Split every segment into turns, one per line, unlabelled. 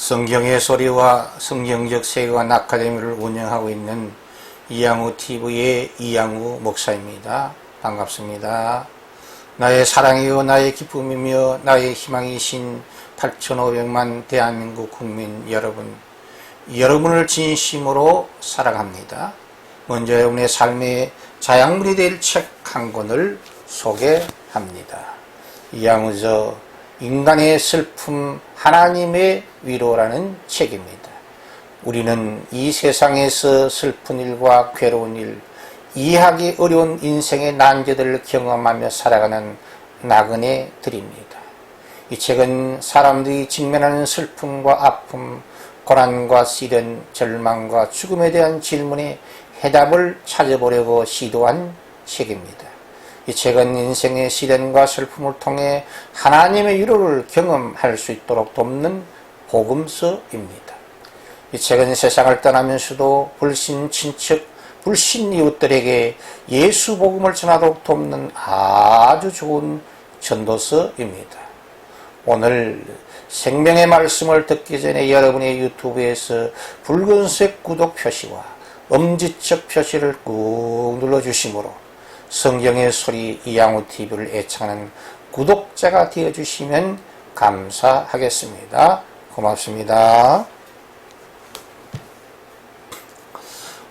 성경의 소리와 성경적 세계관 아카데미를 운영하고 있는 이양우 TV의 이양우 목사입니다. 반갑습니다. 나의 사랑이요 나의 기쁨이며 나의 희망이신 8,500만 대한민국 국민 여러분, 여러분을 진심으로 사랑합니다. 먼저 여러분의 삶의 자양분이 될 책 한 권을 소개합니다. 이양우저 인간의 슬픔 하나님의 위로라는 책입니다. 우리는 이 세상에서 슬픈 일과 괴로운 일, 이해하기 어려운 인생의 난제들을 경험하며 살아가는 나그네들입니다. 이 책은 사람들이 직면하는 슬픔과 아픔, 고난과 시련, 절망과 죽음에 대한 질문에 해답을 찾아보려고 시도한 책입니다. 이 책은 인생의 시련과 슬픔을 통해 하나님의 위로를 경험할 수 있도록 돕는 복음서입니다. 이 책은 세상을 떠나면서도 불신 친척, 불신 이웃들에게 예수 복음을 전하도록 돕는 아주 좋은 전도서입니다. 오늘 생명의 말씀을 듣기 전에 여러분의 유튜브에서 붉은색 구독 표시와 엄지척 표시를 꾹 눌러주시므로 성경의 소리 이양우 TV를 애청하는 구독자가 되어주시면 감사하겠습니다. 고맙습니다.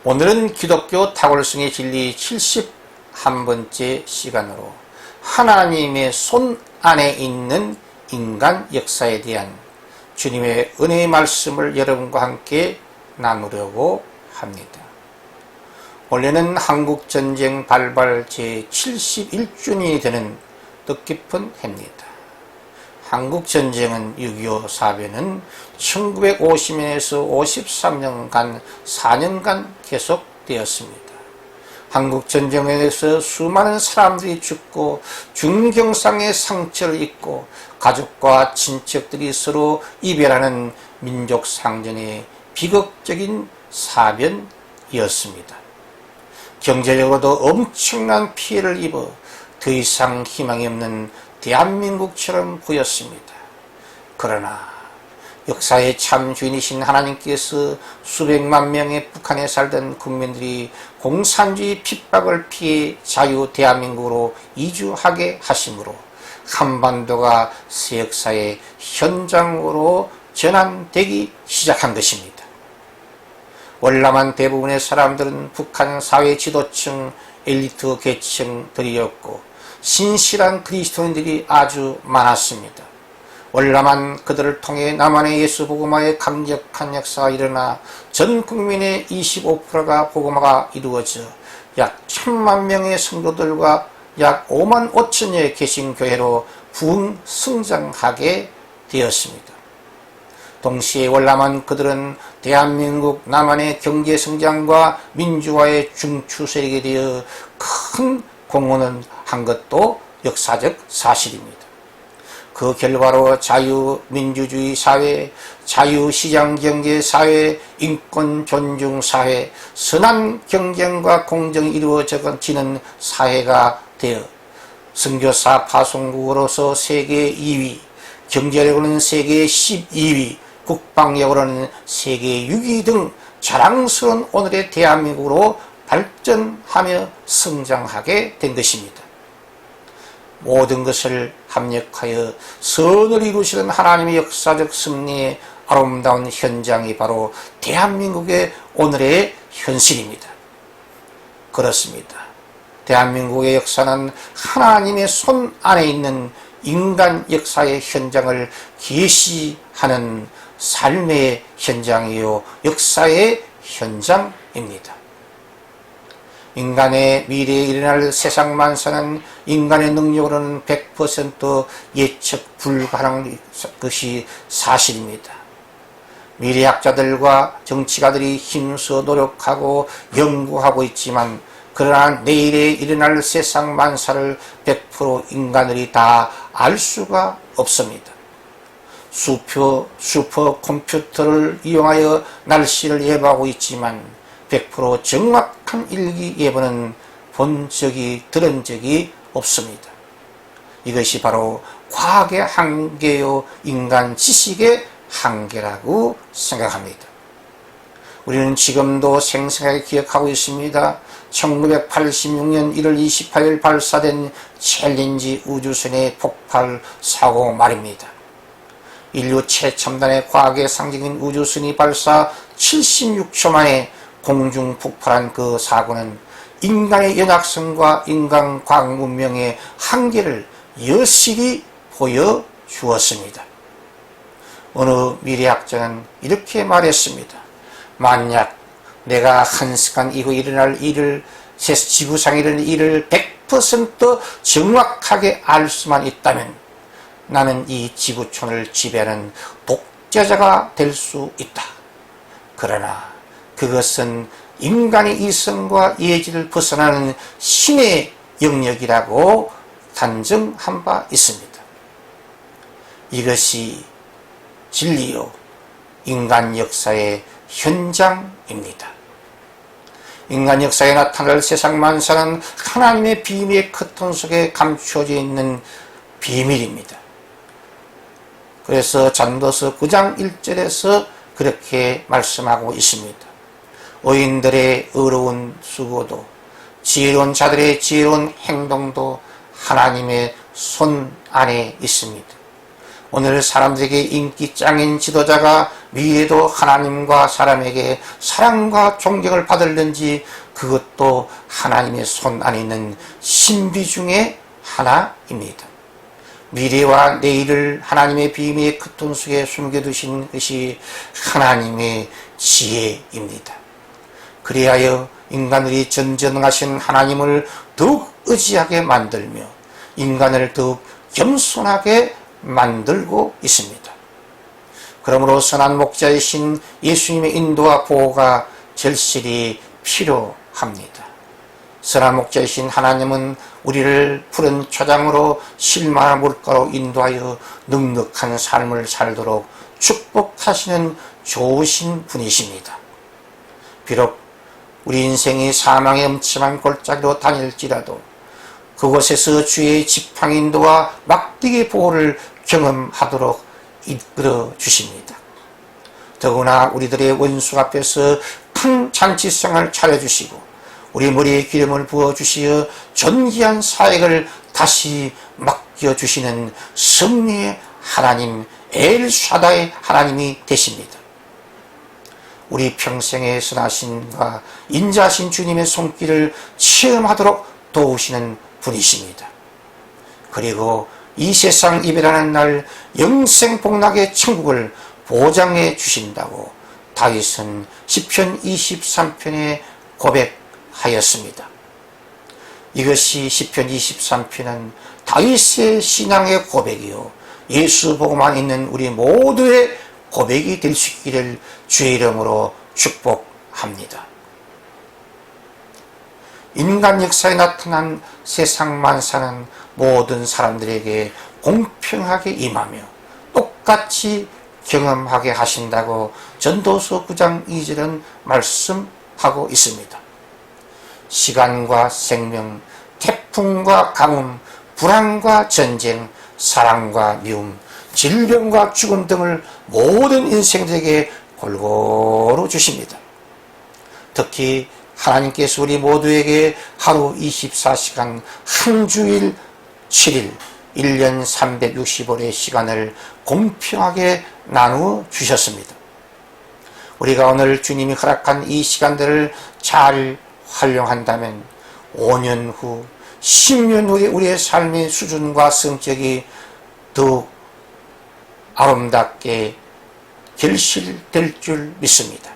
오늘은 기독교 탁월성의 진리 71번째 시간으로 하나님의 손 안에 있는 인간 역사에 대한 주님의 은혜의 말씀을 여러분과 함께 나누려고 합니다. 올해는 한국전쟁 발발 제71주년이 되는 뜻깊은 해입니다. 한국전쟁은 6.25 사변은 1950년에서 53년간 4년간 계속되었습니다. 한국전쟁에 대해서 수많은 사람들이 죽고 중경상의 상처를 입고 가족과 친척들이 서로 이별하는 민족상전의 비극적인 사변이었습니다. 경제적으로도 엄청난 피해를 입어 더 이상 희망이 없는 대한민국처럼 보였습니다. 그러나 역사의 참 주인이신 하나님께서 수백만 명의 북한에 살던 국민들이 공산주의 핍박을 피해 자유 대한민국으로 이주하게 하심으로 한반도가 새 역사의 현장으로 전환되기 시작한 것입니다. 월남한 대부분의 사람들은 북한 사회 지도층, 엘리트 계층들이었고 신실한 그리스도인들이 아주 많았습니다. 월남한 그들을 통해 남한의 예수 복음화의 강력한 역사가 일어나 전 국민의 25%가 복음화가 이루어져 약 1,000만 명의 성도들과 약 5만 5천여의 개신교회로 부흥 성장하게 되었습니다. 동시에 월남한 그들은 대한민국 남한의 경제 성장과 민주화의 중추 세력이 되어 큰 공헌을 한 것도 역사적 사실입니다. 그 결과로 자유민주주의 사회, 자유시장경제 사회, 인권 존중 사회, 선한 경쟁과 공정이 이루어지는 사회가 되어 선교사 파송국으로서 세계 2위, 경제력으로는 세계 12위, 국방력으로는 세계 6위 등 자랑스러운 오늘의 대한민국으로 발전하며 성장하게 된 것입니다. 모든 것을 합력하여 선을 이루시는 하나님의 역사적 섭리의 아름다운 현장이 바로 대한민국의 오늘의 현실입니다. 그렇습니다. 대한민국의 역사는 하나님의 손 안에 있는 인간 역사의 현장을 계시하는 삶의 현장이요 역사의 현장입니다. 인간의 미래에 일어날 세상 만사는 인간의 능력으로는 100% 예측 불가능한 것이 사실입니다. 미래학자들과 정치가들이 힘써 노력하고 연구하고 있지만 그러나 내일에 일어날 세상 만사를 100% 인간들이 다 알 수가 없습니다. 슈퍼컴퓨터를 이용하여 날씨를 예보하고 있지만 100% 정확한 일기 예보는 본 적이 들은 적이 없습니다. 이것이 바로 과학의 한계요 인간 지식의 한계라고 생각합니다. 우리는 지금도 생생하게 기억하고 있습니다. 1986년 1월 28일 발사된 챌린지 우주선의 폭발 사고 말입니다. 인류 최첨단의 과학의 상징인 우주선이 발사 76초 만에 공중 폭발한 그 사고는 인간의 연약성과 인간 과학 문명의 한계를 여실히 보여주었습니다. 어느 미래학자는 이렇게 말했습니다. 만약 내가 한 시간 이후 일어날 일을, 지구상에 일어날 일을 100% 정확하게 알 수만 있다면 나는 이 지구촌을 지배하는 독재자가 될 수 있다. 그러나 그것은 인간의 이성과 예지를 벗어나는 신의 영역이라고 단정한 바 있습니다. 이것이 진리요 인간 역사의 현장입니다. 인간 역사에 나타날 세상 만사는 하나님의 비밀의 커튼 속에 감추어져 있는 비밀입니다. 그래서 전도서 9장 1절에서 그렇게 말씀하고 있습니다. 의인들의 의로운 수고도 지혜로운 자들의 지혜로운 행동도 하나님의 손 안에 있습니다. 오늘 사람들에게 인기 짱인 지도자가 미래도 하나님과 사람에게 사랑과 존경을 받을는지 그것도 하나님의 손 안에 있는 신비 중에 하나입니다. 미래와 내일을 하나님의 비밀의 커튼 속에 숨겨두신 것이 하나님의 지혜입니다. 그리하여 인간들이 전전하신 하나님을 더욱 의지하게 만들며 인간을 더욱 겸손하게 만들고 있습니다. 그러므로 선한 목자이신 예수님의 인도와 보호가 절실히 필요합니다. 선한 목자이신 하나님은 우리를 푸른 초장으로 실마나 물가로 인도하여 넉넉한 삶을 살도록 축복하시는 좋으신 분이십니다. 비록 우리 인생이 사망의 음침한 골짜기로 다닐지라도 그곳에서 주의 지팡이 인도와 막대기 보호를 경험하도록 이끌어 주십니다. 더구나 우리들의 원수 앞에서 큰 잔치상을 차려주시고 우리 머리에 기름을 부어주시어 존귀한 사역을 다시 맡겨주시는 섭리의 하나님 엘샤다의 하나님이 되십니다. 우리 평생의 선하심과 인자하신 주님의 손길을 체험하도록 도우시는 분이십니다. 그리고 이 세상 이별하는 날 영생 복락의 천국을 보장해 주신다고 다윗은 시편 23편에 고백하였습니다. 이것이 시편 23편은 다윗의 신앙의 고백이요 예수 보고만 있는 우리 모두의 고백이 될 수 있기를 주의 이름으로 축복합니다. 인간 역사에 나타난 세상 만사는 모든 사람들에게 공평하게 임하며 똑같이 경험하게 하신다고 전도서 9장 2절은 말씀하고 있습니다. 시간과 생명, 태풍과 가뭄, 불안과 전쟁, 사랑과 미움, 질병과 죽음 등을 모든 인생들에게 골고루 주십니다. 특히 하나님께서 우리 모두에게 하루 24시간 한 주일 7일 1년 365일의 시간을 공평하게 나누어 주셨습니다. 우리가 오늘 주님이 허락한 이 시간들을 잘 활용한다면 5년 후, 10년 후에 우리의 삶의 수준과 성격이 더욱 아름답게 결실될 줄 믿습니다.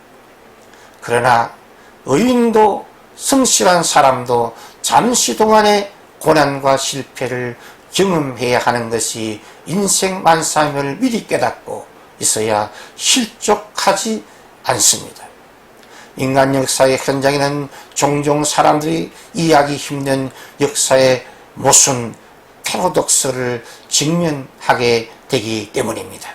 그러나 의인도 성실한 사람도 잠시 동안의 고난과 실패를 경험해야 하는 것이 인생 만사임을 미리 깨닫고 있어야 실족하지 않습니다. 인간 역사의 현장에는 종종 사람들이 이해하기 힘든 역사의 모순, 패러독스를 직면하게 되기 때문입니다.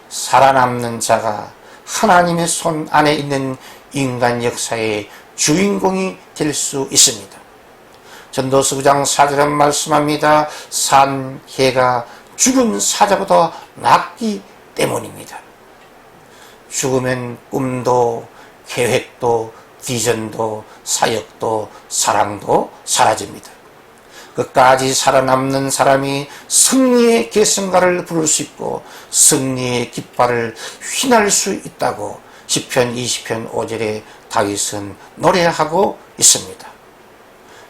살아남는 자가 하나님의 손 안에 있는 인간 역사의 주인공이 될 수 있습니다. 전도서 9장 4절은 말씀합니다. 산, 해가 죽은 사자보다 낫기 때문입니다. 죽으면 꿈도 계획도 비전도 사역도 사랑도 사라집니다. 끝까지 살아남는 사람이 승리의 계승가를 부를 수 있고 승리의 깃발을 휘날 수 있다고 시편 20편 5절에 다윗은 노래하고 있습니다.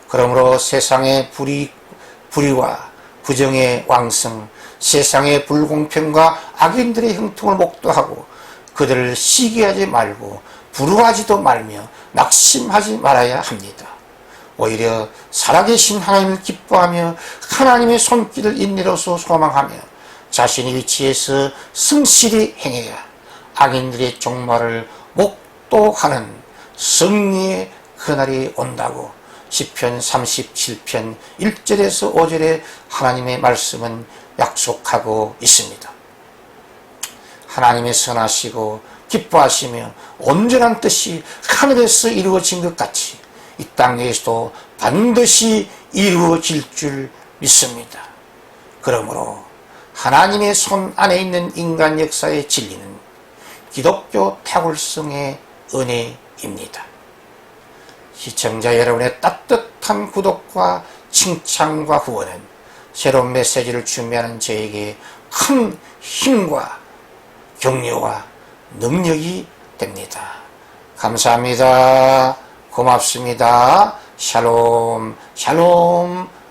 그러므로 세상의 불의와 부정의 왕성, 세상의 불공평과 악인들의 형통을 목도하고 그들을 시기하지 말고 부러워하지도 말며 낙심하지 말아야 합니다. 오히려 살아계신 하나님을 기뻐하며 하나님의 손길을 인내로서 소망하며 자신의 위치에서 성실히 행해야 악인들의 종말을 목도하는 승리의 그날이 온다고 시편 37편 1절에서 5절에 하나님의 말씀은 약속하고 있습니다. 하나님의 선하시고 기뻐하시며 온전한 뜻이 하늘에서 이루어진 것 같이 이 땅에서도 반드시 이루어질 줄 믿습니다. 그러므로 하나님의 손 안에 있는 인간 역사의 진리는 기독교 탁월성의 은혜입니다. 시청자 여러분의 따뜻한 구독과 칭찬과 후원은 새로운 메시지를 준비하는 저에게 큰 힘과 격려와 능력이 됩니다. 감사합니다. 고맙습니다. 샬롬, 샬롬,